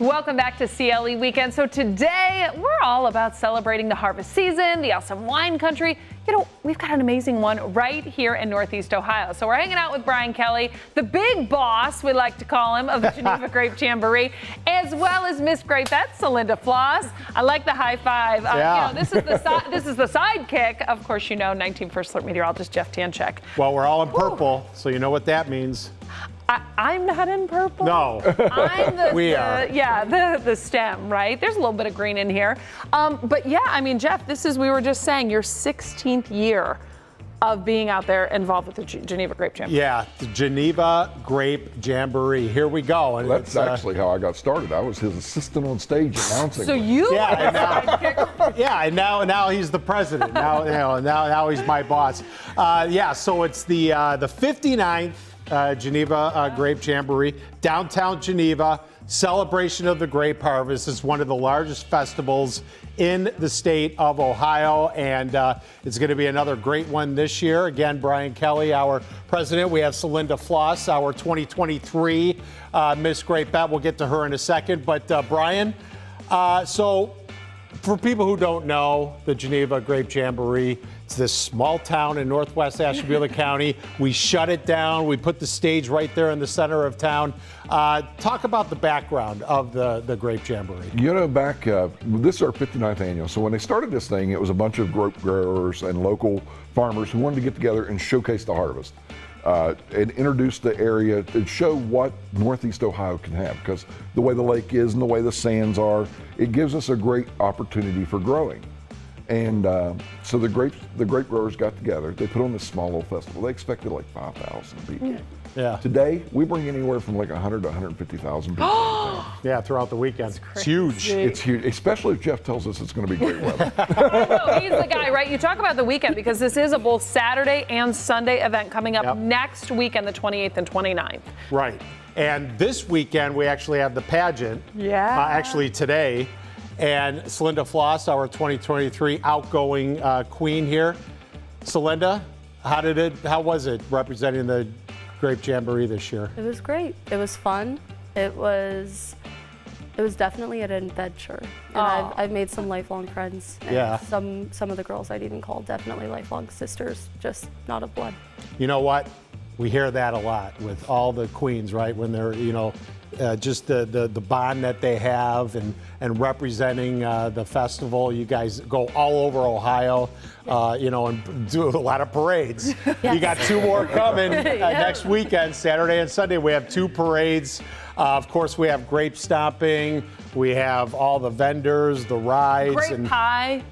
Welcome back to CLE Weekend. So today we're all about celebrating the harvest season, the awesome wine country. You know, we've got an amazing one right here in Northeast Ohio. So we're hanging out with Brian Kelly, the big boss, we like to call him, of the Geneva Grape Jamboree, as well as Miss Grapette, Celinda Floss. I like the high five. Yeah. You know, this is the sidekick. Of course, you know, 19 First Alert meteorologist Jeff Tanchek. Well, we're all in purple, so you know what that means. I'm not in purple. No. I'm the are. stem, right? There's a little bit of green in here. But yeah, I mean, Jeff, we were just saying, your 16th year of being out there involved with the Geneva Grape Jamboree. Yeah, the Geneva Grape Jamboree. Here we go. And that's actually how I got started. I was his assistant on stage announcing. So you and now he's the president. Now he's my boss. So it's the 59th Geneva Grape Jamboree, downtown Geneva, celebration of the grape harvest. It's one of the largest festivals in the state of Ohio, and it's going to be another great one this year. Again, Brian Kelly, our president. We have Celinda Floss, our 2023 Miss Grapette. We'll get to her in a second. But Brian, so for people who don't know, the Geneva Grape Jamboree, it's this small town in northwest Ashtabula County. We shut it down. We put the stage right there in the center of town. Talk about the background of the Grape Jamboree. You know, this is our 59th annual. So when they started this thing, it was a bunch of grape growers and local farmers who wanted to get together and showcase the harvest. And introduce the area and show what Northeast Ohio can have, because the way the lake is and the way the sands are, it gives us a great opportunity for growing. And so the grape growers got together. They put on this small little festival. They expected like 5,000 people. Yeah. Today, we bring anywhere from like 100 to 150,000 people. Yeah, throughout the weekend. It's huge. It's huge, especially if Jeff tells us it's going to be great weather. I know, he's the guy, right? You talk about the weekend, because this is a both Saturday and Sunday event coming up next weekend, the 28th and 29th. Right. And this weekend, we actually have the pageant. Yeah. Actually today. And Celinda Floss, our 2023 outgoing queen here. Celinda, how was it representing the Grape Jamboree this year? It was great. It was fun. It was definitely an adventure. And I've made some lifelong friends. And yeah. Some of the girls I'd even call definitely lifelong sisters, just not of blood. You know what? We hear that a lot with all the queens, right? When they're, just the bond that they have and representing the festival. You guys go all over Ohio, and do a lot of parades. Yes. You got 2 more coming next weekend, Saturday and Sunday. We have 2 parades. Of course, we have grape stomping. We have all the vendors, the rides.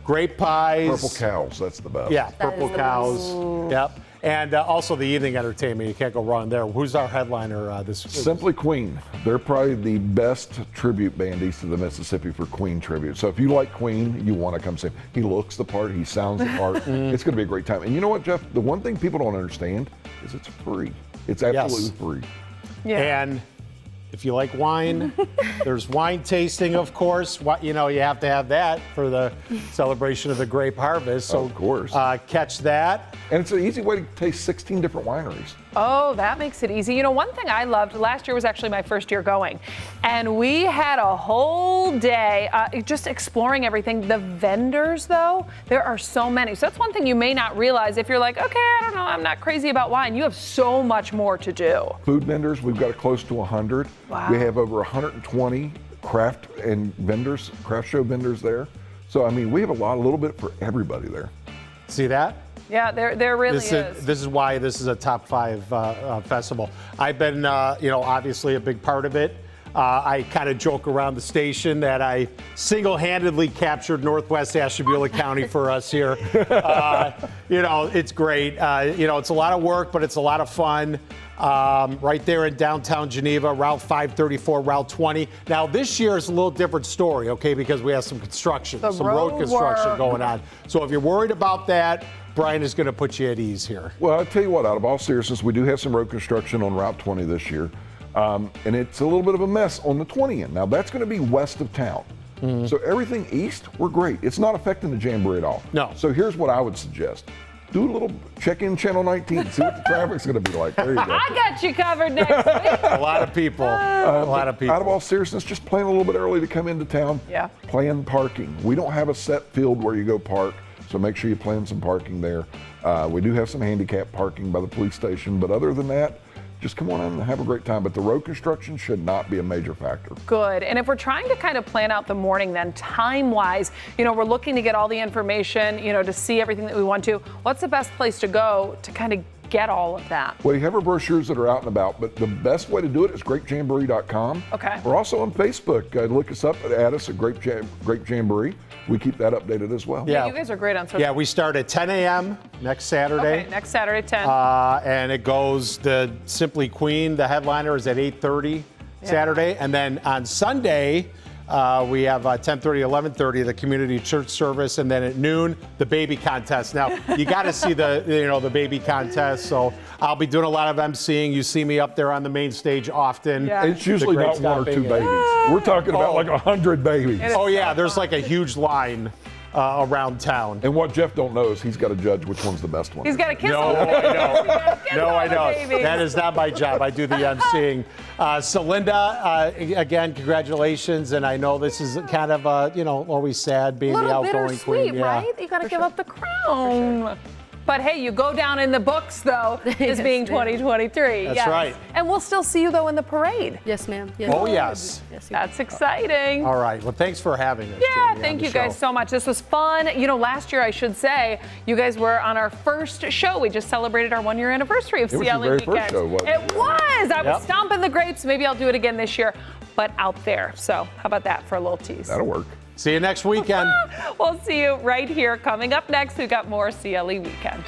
Grape pies. Purple cows, that's the best. Yeah, purple cows. Yep. And also the evening entertainment. You can't go wrong there. Who's our headliner this week? Simply Queen. They're probably the best tribute band east of the Mississippi for Queen tribute. So if you like Queen, you want to come see him. He looks the part. He sounds the part. It's going to be a great time. And you know what, Jeff? The one thing people don't understand is it's free. It's absolutely free. Yeah. And if you like wine, there's wine tasting, of course. You have to have that for the celebration of the grape harvest. So, of course. Catch that. And it's an easy way to taste 16 different wineries. Oh, that makes it easy. You know, one thing I loved, last year was actually my first year going, and we had a whole day just exploring everything. The vendors, though, there are so many. So that's one thing you may not realize if you're like, okay, I don't know, I'm not crazy about wine. You have so much more to do. Food vendors, we've got close to 100. Wow. We have over 120 craft show vendors there. So, I mean, we have a little bit for everybody there. See that? Yeah, there really is. This is why this is a top 5 festival. I've been, obviously a big part of it. I kind of joke around the station that I single-handedly captured northwest Ashtabula County for us here. It's great. It's a lot of work, but it's a lot of fun. Right there in downtown Geneva, Route 534, Route 20. Now, this year is a little different story, okay, because we have some construction, some road construction going on. So if you're worried about that, Brian is going to put you at ease here. Well, I'll tell you what, out of all seriousness, we do have some road construction on Route 20 this year. And it's a little bit of a mess on the 20 end. Now, that's going to be west of town. So everything east, we're great. It's not affecting the Jamboree at all. No. So here's what I would suggest. do a little check-in channel 19, see what the traffic's going to be like. There you go. I got you covered next week. A lot of people. A lot of people. Out of all seriousness, just plan a little bit early to come into town. Yeah. Plan parking. We don't have a set field where you go park, so make sure you plan some parking there. We do have some handicap parking by the police station, but other than that, just come on in and have a great time. But the road construction should not be a major factor. Good. And if we're trying to kind of plan out the morning then time-wise, we're looking to get all the information, to see everything that we want to. What's the best place to go to kind of get all of that? Well, you have our brochures that are out and about, but the best way to do it is grapejamboree.com. Okay. We're also on Facebook. Look us up, add us at Grape Jamboree. We keep that updated as well. Yeah, you guys are great on social. Yeah, we start at 10 a.m. next Saturday. Okay, next Saturday, 10. And it goes, the Simply Queen, the headliner, is at 8:30 Saturday. And then on Sunday, we have 10:30, 11:30, the community church service, and then at noon, the baby contest. Now, you got to see the baby contest. So I'll be doing a lot of emceeing. You see me up there on the main stage often. Yeah. It's usually not one or two babies. We're talking about like 100 babies. Oh yeah, there's like a huge line around town. And what Jeff don't know is he's got to judge which one's the best one. He's got to kiss No, all the babies. I don't. No, I all the don't. babies. That is not my job. I do the emceeing. So Linda, again, congratulations. And I know this is kind of, always sad being A the little outgoing bittersweet, queen. right? You got to give up the crown. But hey, you go down in the books, though, as being 2023. That's yes. right. And we'll still see you, though, in the parade. Yes, ma'am. Yes, Oh, ma'am. yes. Yes, That's exciting. All right. Well, thanks for having us. Yeah, Jamie, on thank the you guys show. so much. This was fun. Last year, I should say, you guys were on our first show. We just celebrated our 1-year anniversary of It was your CLE very Weekend. first show, wasn't It it? was. I Yep. was stomping the grapes. Maybe I'll do it again this year, but out there. So how about that for a little tease? That'll work. See you next weekend. We'll see you right here. Coming up next, we've got more CLE Weekend.